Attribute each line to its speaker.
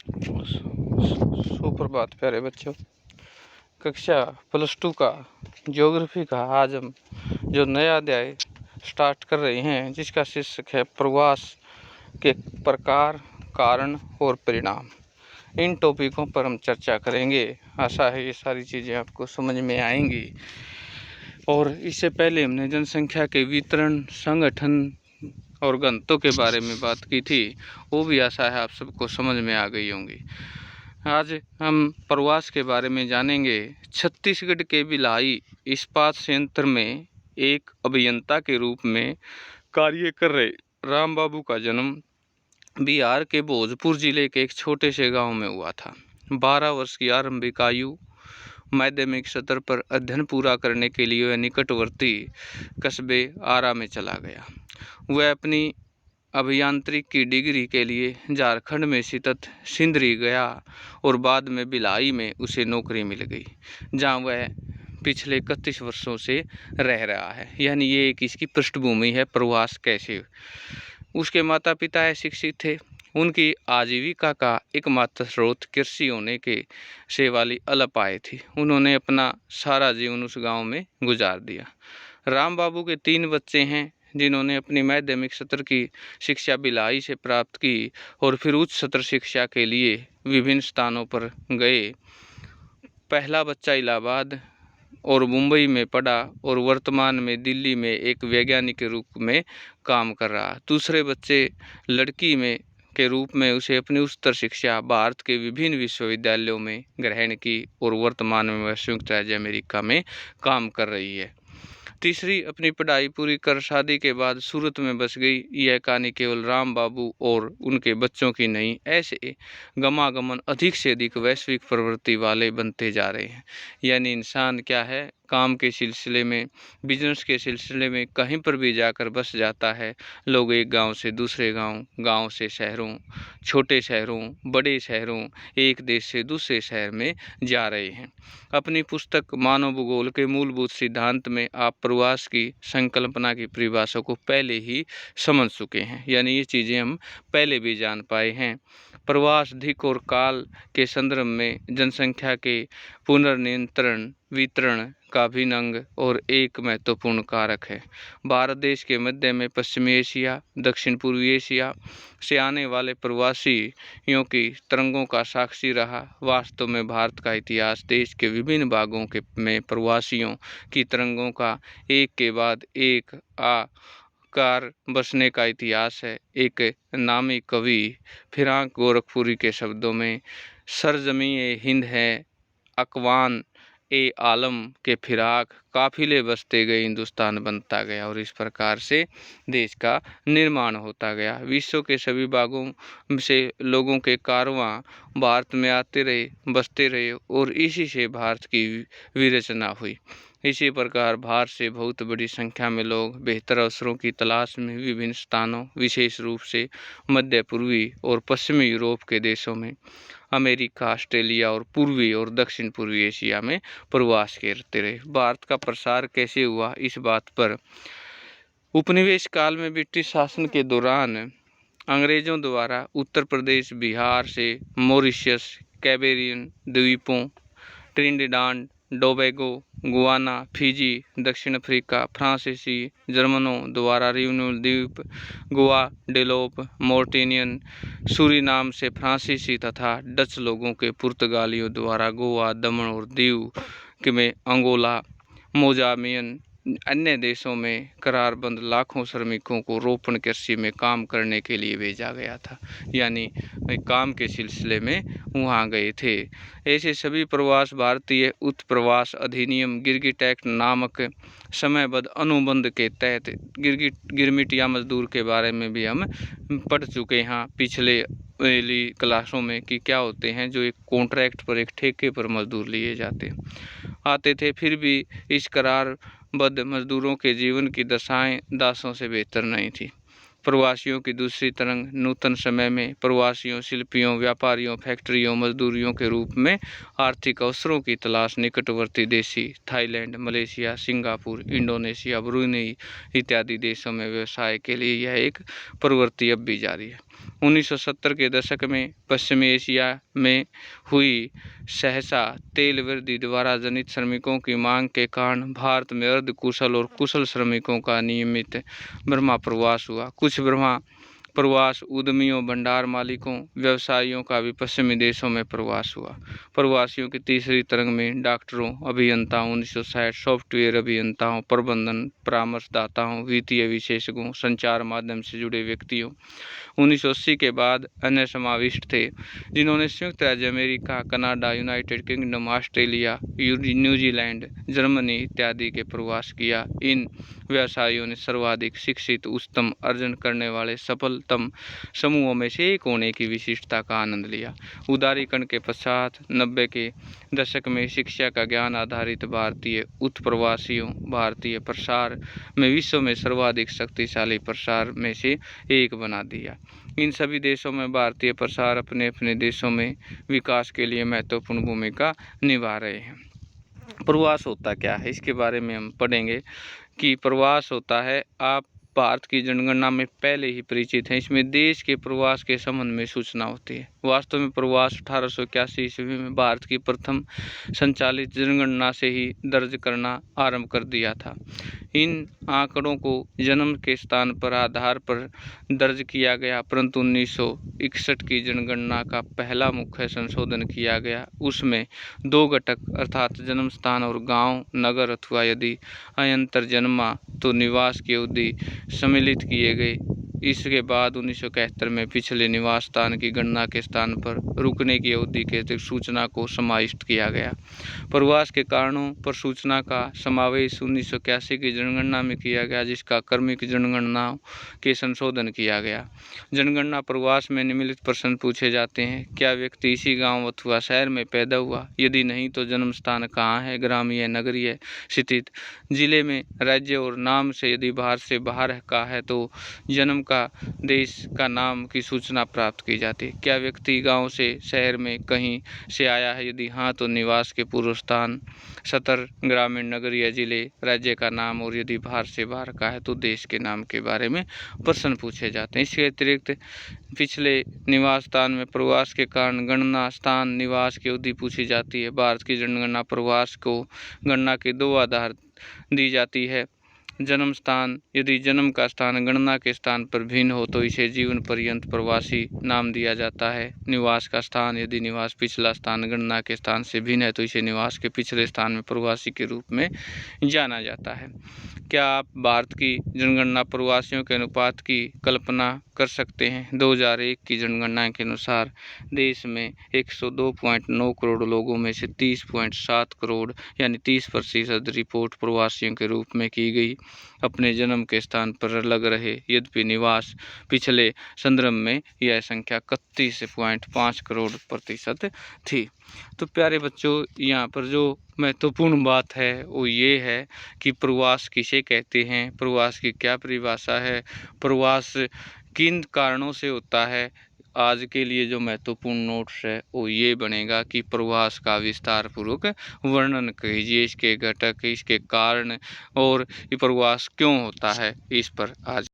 Speaker 1: सुप्रभात प्यारे बच्चों। कक्षा +2 का ज्योग्राफी का आज हम जो नया अध्याय स्टार्ट कर रहे हैं, जिसका शीर्षक है प्रवास के प्रकार, कारण और परिणाम। इन टॉपिकों पर हम चर्चा करेंगे। आशा है ये सारी चीज़ें आपको समझ में आएंगी। और इससे पहले हमने जनसंख्या के वितरण, संगठन और घनत्व के बारे में बात की थी, वो भी आशा है आप सबको समझ में आ गई होंगी। आज हम प्रवास के बारे में जानेंगे। छत्तीसगढ़ के भिलाई इस्पात संयंत्र में एक अभियंता के रूप में कार्य कर रहे राम बाबू का जन्म बिहार के भोजपुर जिले के एक छोटे से गांव में हुआ था। 12 वर्ष की आरंभिक आयु माध्यमिक स्तर पर अध्ययन पूरा करने के लिए वह निकटवर्ती कस्बे आरा में चला गया। वह अपनी अभियांत्रिकी की डिग्री के लिए झारखंड में स्थित सिंदरी गया और बाद में भिलाई में उसे नौकरी मिल गई, जहां वह पिछले 31 वर्षों से रह रहा है। यानी ये एक इसकी पृष्ठभूमि है प्रवास कैसे। उसके माता पिता शिक्षित थे। उनकी आजीविका का एकमात्र स्रोत कृषि होने के से वाली अल्प आय थी। उन्होंने अपना सारा जीवन उस गांव में गुजार दिया। राम बाबू के 3 बच्चे हैं, जिन्होंने अपनी माध्यमिक स्तर की शिक्षा भिलाई से प्राप्त की और फिर उच्च स्तर शिक्षा के लिए विभिन्न स्थानों पर गए। पहला बच्चा इलाहाबाद और मुंबई में पढ़ा और वर्तमान में दिल्ली में एक वैज्ञानिक के रूप में काम कर रहा। दूसरे बच्चे लड़की में के रूप में उसे अपनी उच्चतर शिक्षा भारत के विभिन्न विश्वविद्यालयों में ग्रहण की और वर्तमान में वह संयुक्त राज्य अमेरिका में काम कर रही है। तीसरी अपनी पढ़ाई पूरी कर शादी के बाद सूरत में बस गई। यह कहानी केवल राम बाबू और उनके बच्चों की नहीं, ऐसे गमागमन अधिक से अधिक वैश्विक प्रवृत्ति वाले बनते जा रहे हैं। यानी इंसान क्या है, काम के सिलसिले में, बिजनेस के सिलसिले में कहीं पर भी जाकर बस जाता है। लोग एक गांव से दूसरे गांव, गांव से शहरों, छोटे शहरों, बड़े शहरों, एक देश से दूसरे शहर में जा रहे हैं। अपनी पुस्तक मानव भूगोल के मूलभूत सिद्धांत में आप प्रवास की संकल्पना की परिभाषा को पहले ही समझ चुके हैं। यानी ये चीज़ें हम पहले भी जान पाए हैं। प्रवास धिक और काल के संदर्भ में जनसंख्या के पुनर्नियंत्रण वितरण का भिन्न अंग और एक महत्वपूर्ण कारक है। भारत देश के मध्य में पश्चिमी एशिया, दक्षिण पूर्वी एशिया से आने वाले प्रवासियों की तरंगों का साक्षी रहा। वास्तव में भारत का इतिहास देश के विभिन्न भागों के में प्रवासियों की तरंगों का एक के बाद एक कार बसने का इतिहास है। एक नामी कवि फिराक गोरखपुरी के शब्दों में, सरजमी हिंद है अकवान ए आलम के फिराक, काफिले बसते गए हिंदुस्तान बनता गया। और इस प्रकार से देश का निर्माण होता गया। विश्व के सभी भागों से लोगों के कारवां भारत में आते रहे, बसते रहे और इसी से भारत की विरचना हुई। इसी प्रकार भारत से बहुत बड़ी संख्या में लोग बेहतर अवसरों की तलाश में विभिन्न स्थानों, विशेष रूप से मध्य पूर्वी और पश्चिमी यूरोप के देशों में, अमेरिका, ऑस्ट्रेलिया और पूर्वी और दक्षिण पूर्वी एशिया में प्रवास करते रहे। भारत का प्रसार कैसे हुआ, इस बात पर उपनिवेश काल में ब्रिटिश शासन के दौरान अंग्रेजों द्वारा उत्तर प्रदेश, बिहार से मॉरिशस, कैरेबियन द्वीपों, ट्रिनिडाद, टोबैगो, गुयाना, फिजी, दक्षिण अफ्रीका, फ्रांसीसी जर्मनों द्वारा रियूनियन द्वीप, गुआडेलोप, मोर्टेनियन, सूरीनाम से फ्रांसीसी तथा डच लोगों के पुर्तगालियों द्वारा गोवा, दमन और दीव में अंगोला, मोजाम्बिक अन्य देशों में करारबंद लाखों श्रमिकों को रोपण कृषि में काम करने के लिए भेजा गया था। यानी काम के सिलसिले में वहाँ गए थे। ऐसे सभी प्रवास भारतीय उत्प्रवास अधिनियम गिरगिट एक्ट नामक समयबद्ध अनुबंध के तहत गिरमिटिया मजदूर के बारे में भी हम पढ़ चुके हैं पिछले क्लासों में कि क्या होते हैं, जो एक कॉन्ट्रैक्ट पर, एक ठेके पर मजदूर लिए जाते आते थे। फिर भी इस करारबद्ध मजदूरों के जीवन की दशाएं दासों से बेहतर नहीं थी। प्रवासियों की दूसरी तरंग नूतन समय में प्रवासियों, शिल्पियों, व्यापारियों, फैक्ट्रियों, मजदूरियों के रूप में आर्थिक अवसरों की तलाश निकटवर्ती देशी Thailand, Malaysia, Singapore, Indonesia, Brunei इत्यादि देशों में व्यवसाय के लिए यह एक प्रवृत्ति अब भी जारी है। 1970 के दशक में पश्चिमी एशिया में हुई सहसा तेल वृद्धि द्वारा जनित श्रमिकों की मांग के कारण भारत में अर्ध कुशल और कुशल श्रमिकों का नियमित बर्मा प्रवास हुआ। कुछ बर्मा प्रवास उद्यमियों, भंडार मालिकों, व्यवसायियों का भी पश्चिमी देशों में प्रवास हुआ। प्रवासियों की तीसरी तरंग में डॉक्टरों, अभियंताओं 1960, सॉफ्टवेयर अभियंताओं, प्रबंधन परामर्शदाताओं, वित्तीय विशेषज्ञों, संचार माध्यम से जुड़े व्यक्तियों 1980 के बाद अन्य समाविष्ट थे, जिन्होंने संयुक्त राज्य America, Canada, United kingdom, Australia, New Zealand, Germany इत्यादि के प्रवास किया। इन व्यवसायियों ने सर्वाधिक शिक्षित, उच्चतम अर्जन करने वाले सफलतम समूहों में से एक होने की विशिष्टता का आनंद लिया। उदारीकरण के पश्चात 90 के दशक में शिक्षा का ज्ञान आधारित भारतीय उत्प्रवासियों भारतीय प्रसार में विश्व में सर्वाधिक शक्तिशाली प्रसार में से एक बना दिया। इन सभी देशों में भारतीय प्रसार अपने अपने देशों में विकास के लिए महत्वपूर्ण भूमिका निभा रहे हैं। प्रवास होता क्या है, इसके बारे में हम पढ़ेंगे कि प्रवास होता है, आप भारत की जनगणना में पहले ही परिचित हैं। इसमें देश के प्रवास के संबंध में सूचना होती है। वास्तव में प्रवास 1881 ईस्वी में भारत की प्रथम संचालित जनगणना से ही दर्ज करना आरंभ कर दिया था। इन आंकड़ों को जन्म के स्थान पर आधार पर दर्ज किया गया, परंतु 1961 की जनगणना का पहला मुख्य संशोधन किया गया। उसमें 2 घटक अर्थात जन्म स्थान और गांव, नगर अथवा यदि अयंतर जन्मा तो निवास की अवधि सम्मिलित किए गए। इसके बाद 1971 में पिछले निवास स्थान की गणना के स्थान पर रुकने की अवधि के सूचना को समाविष्ट किया गया। प्रवास के कारणों पर सूचना का समावेश 1981 की जनगणना में किया गया, जिसका क्रमिक जनगणनाओं के संशोधन किया गया। जनगणना प्रवास में निम्नलिखित प्रश्न पूछे जाते हैं। क्या व्यक्ति इसी गांव अथवा शहर में पैदा हुआ? यदि नहीं तो जन्म स्थान कहाँ है, ग्रामीण नगरीय स्थित, जिले में, राज्य और नाम से यदि बाहर से बाहर का है तो जन्म का देश का नाम की सूचना प्राप्त की जाती है। क्या व्यक्ति गांव से शहर में कहीं से आया है? यदि हाँ तो निवास के पूर्व स्थान, सतर, ग्रामीण नगरीय जिले, राज्य का नाम और यदि बाहर से बाहर का है तो देश के नाम के बारे में प्रश्न पूछे जाते हैं। इसके अतिरिक्त पिछले निवास स्थान में प्रवास के कारण गणना स्थान निवास की अवधि पूछी जाती है। भारत की जनगणना प्रवास को गणना के 2 आधार दी जाती है। जन्म स्थान, यदि जन्म का स्थान गणना के स्थान पर भिन्न हो तो इसे जीवन पर्यंत प्रवासी नाम दिया जाता है। निवास का स्थान, यदि निवास पिछला स्थान गणना के स्थान से भिन्न है तो इसे निवास के पिछले स्थान में प्रवासी के रूप में जाना जाता है। क्या आप भारत की जनगणना प्रवासियों के अनुपात की कल्पना कर सकते हैं? 2001 की जनगणना के अनुसार देश में 102.9 करोड़ लोगों में से 30.7 करोड़ यानी 30% रिपोर्ट प्रवासियों के रूप में की गई। अपने जन्म के स्थान पर लग रहे, यद्यपि निवास पिछले संदर्भ में यह संख्या 31.5 करोड़ प्रतिशत थी। तो प्यारे बच्चों, यहाँ पर जो महत्वपूर्ण बात है वो ये है कि प्रवास किसे कहते हैं, प्रवास की क्या परिभाषा है, प्रवास किन कारणों से होता है। आज के लिए जो महत्वपूर्ण नोट्स है वो ये बनेगा कि प्रवास का विस्तार पूर्वक वर्णन कीजिए, इसके घटक, इसके कारण और ये प्रवास क्यों होता है, इस पर आज